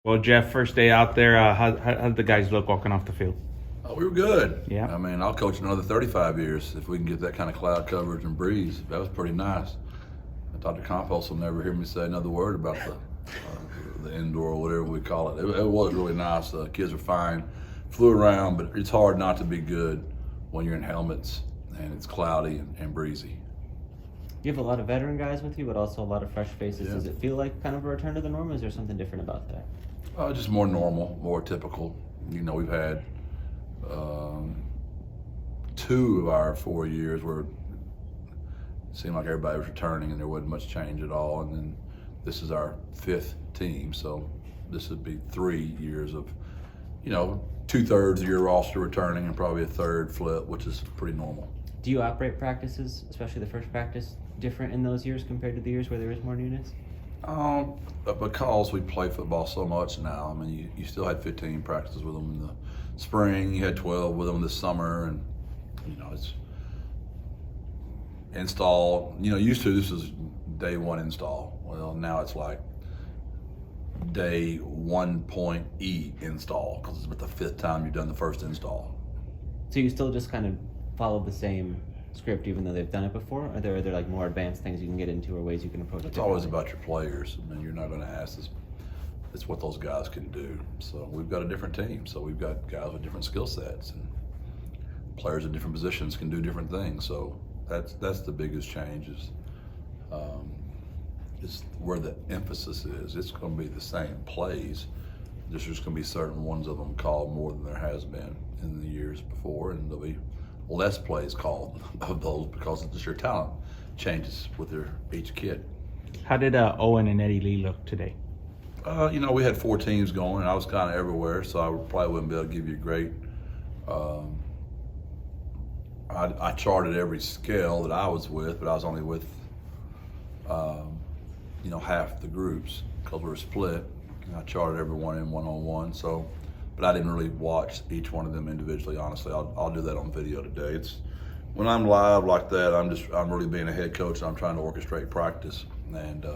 Well, Jeff, first day out there, how did the guys look walking off the field? We were good. Yeah. I mean, I'll coach another 35 years if we can get that kind of cloud coverage and breeze. That was pretty nice. Dr. Compost will never hear me say another word about the indoor or whatever we call it. It was really nice. Kids were fine, flew around, but it's hard not to be good when you're in helmets and it's cloudy and breezy. You have a lot of veteran guys with you, but also a lot of fresh faces. Yeah. Does it feel like kind of a return to the norm, or is there something different about that? Just more normal, more typical. You know, we've had 2 of our 4 years where it seemed like everybody was returning and there wasn't much change at all. And then this is our 5th team, so this would be 3 years of, 2/3 of your roster returning and probably a third flip, which is pretty normal. Do you operate practices, especially the first practice, different in those years compared to the years where there is more newness? Because we play football so much now. I mean, you still had 15 practices with them in the spring. You had 12 with them this summer, and it's install. Used to this was day 1 install. Well, now it's like day 1.E install because it's about the 5th time you've done the first install. So you still just kind of follow the same script even though they've done it before? Are there like more advanced things you can get into or ways you can approach it? It's always about your players. I mean, you're not going to ask this. It's what those guys can do. So we've got a different team. So we've got guys with different skill sets, and players in different positions can do different things. So that's the biggest change is where the emphasis is. It's going to be the same plays. There's just going to be certain ones of them called more than there has been in the years before, and there'll be less plays called of those because it's just your talent changes with each kid. How did Owen and Eddie Lee look today? We had 4 teams going, and I was kind of everywhere, so I probably wouldn't be able to give you a great. I charted every scale that I was with, but I was only with, half the groups because we were split. And I charted everyone in one-on-one, so. But I didn't really watch each one of them individually. Honestly, I'll do that on video today. It's when I'm live like that, I'm really being a head coach, and I'm trying to orchestrate practice. And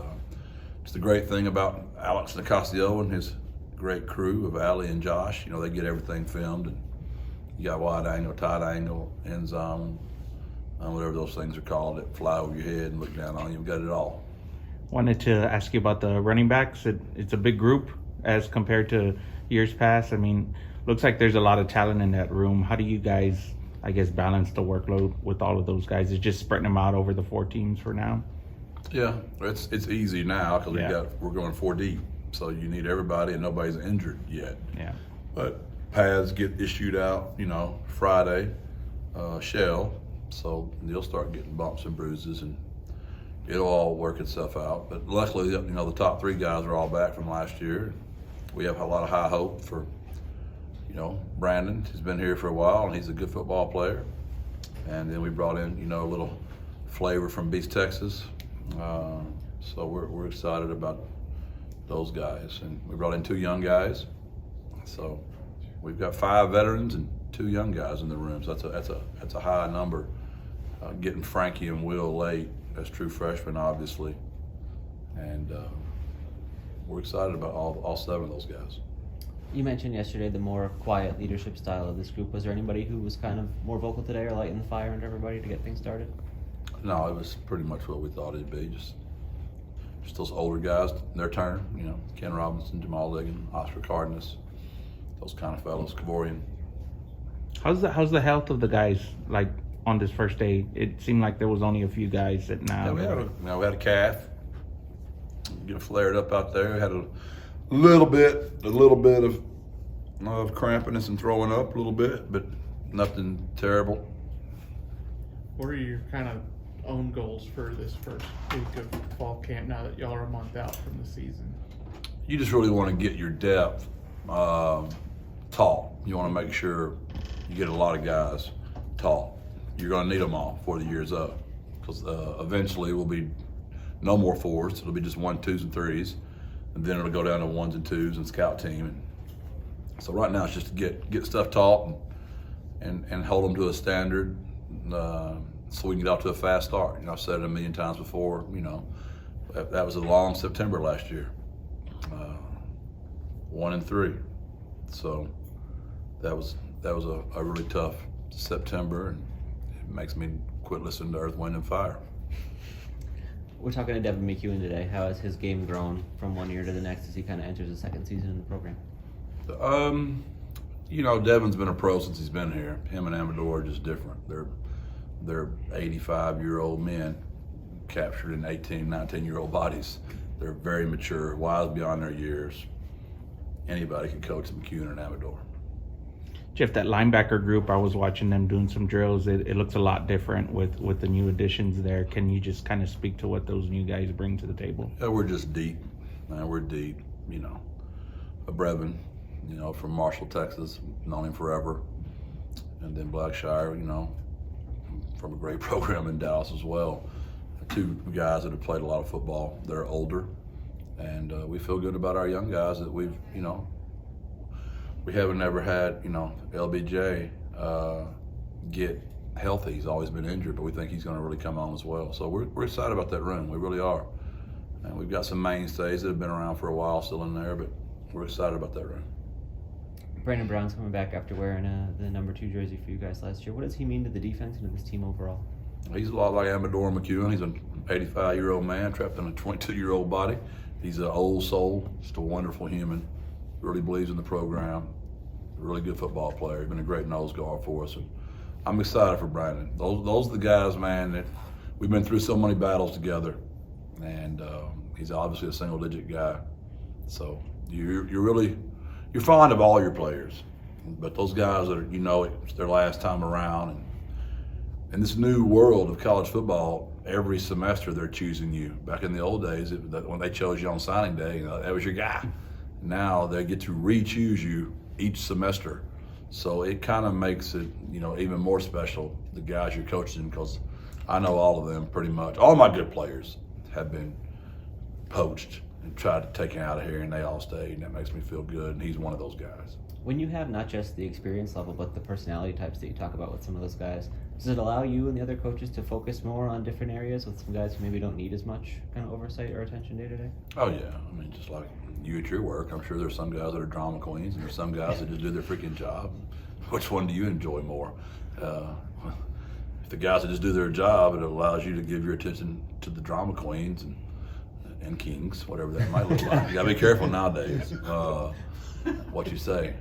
it's the great thing about Alex Nicasio and his great crew of Ali and Josh. They get everything filmed, and you got wide angle, tight angle, end zone, whatever those things are called that fly over your head and look down on you. We've got it all. Wanted to ask you about the running backs. It's a big group as compared to years past. I mean, looks like there's a lot of talent in that room. How do you guys, balance the workload with all of those guys? Is just spreading them out over the 4 teams for now? Yeah, it's easy now because we're going 4 deep, so you need everybody and nobody's injured yet. Yeah. But pads get issued out, Friday, shell, so you'll start getting bumps and bruises, and it'll all work itself out. But luckily, the top 3 guys are all back from last year. We have a lot of high hope for, Brandon. He's been here for a while, and he's a good football player. And then we brought in, a little flavor from Beast, Texas. So we're excited about those guys. And we brought in 2 young guys. So we've got 5 veterans and 2 young guys in the room. So that's a high number. Getting Frankie and Will late as true freshmen, obviously. And we're excited about all 7 of those guys. You mentioned yesterday the more quiet leadership style of this group. Was there anybody who was kind of more vocal today or lighting the fire under everybody to get things started? No, it was pretty much what we thought it'd be. Just those older guys, their turn. Ken Robinson, Jamal Ligon, Oscar Cardenas, those kind of fellows. Kavorian. How's the health of the guys on this first day? It seemed like there was only a few guys that now. Yeah, we had a calf. Get flared up out there. We had a little bit of crampiness and throwing up a little bit, but nothing terrible. What are your kind of own goals for this first week of fall camp now that y'all are a month out from the season? You just really want to get your depth taught. You want to make sure you get a lot of guys taught. You're going to need them all before the year's up, because eventually we'll be no more 4s. It'll be just 1, 2s, and 3s, and then it'll go down to 1s and 2s and scout team. And so right now it's just to get stuff taught and hold them to a standard, so we can get off to a fast start. I've said it a million times before. That was a long September last year. 1-3. So that was a really tough September, and it makes me quit listening to Earth, Wind, and Fire. We're talking to Devin McEwen today. How has his game grown from one year to the next as he kind of enters his second season in the program? Devin's been a pro since he's been here. Him and Amador are just different. They're 85-year-old men captured in 18, 19-year-old bodies. They're very mature, wise beyond their years. Anybody can coach McEwen and Amador. Jeff, that linebacker group, I was watching them doing some drills. It looks a lot different with the new additions there. Can you just kind of speak to what those new guys bring to the table? Yeah, we're just deep, man. We're deep. Brevin, from Marshall, Texas, known him forever. And then Blackshire, from a great program in Dallas as well. Two guys that have played a lot of football. They're older, and we feel good about our young guys that we haven't ever had, LBJ get healthy. He's always been injured, but we think he's going to really come on as well. So we're excited about that room. We really are. And we've got some mainstays that have been around for a while still in there, but we're excited about that room. Brandon Brown's coming back after wearing the number 2 jersey for you guys last year. What does he mean to the defense and to this team overall? He's a lot like Amador McEwen. He's an 85-year-old man trapped in a 22-year-old body. He's an old soul, just a wonderful human. Really believes in the program. A really good football player. He's been a great nose guard for us. And I'm excited for Brandon. Those are the guys, man, that we've been through so many battles together. And he's obviously a single-digit guy. So you're fond of all your players. But those guys that it's their last time around. And in this new world of college football, every semester they're choosing you. Back in the old days, when they chose you on signing day, that was your guy. Now they get to re-choose you each semester. So it kind of makes it, even more special, the guys you're coaching, because I know all of them pretty much. All my good players have been poached and tried to take out of here, and they all stayed, and that makes me feel good, and he's one of those guys. When you have not just the experience level, but the personality types that you talk about with some of those guys, does it allow you and the other coaches to focus more on different areas with some guys who maybe don't need as much kind of oversight or attention day to day? Oh, yeah. I mean, just like you at your work, I'm sure there's some guys that are drama queens, and there's some guys that just do their freaking job. Which one do you enjoy more? If the guys that just do their job, it allows you to give your attention to the drama queens and kings, whatever that might look like. You gotta be careful nowadays what you say.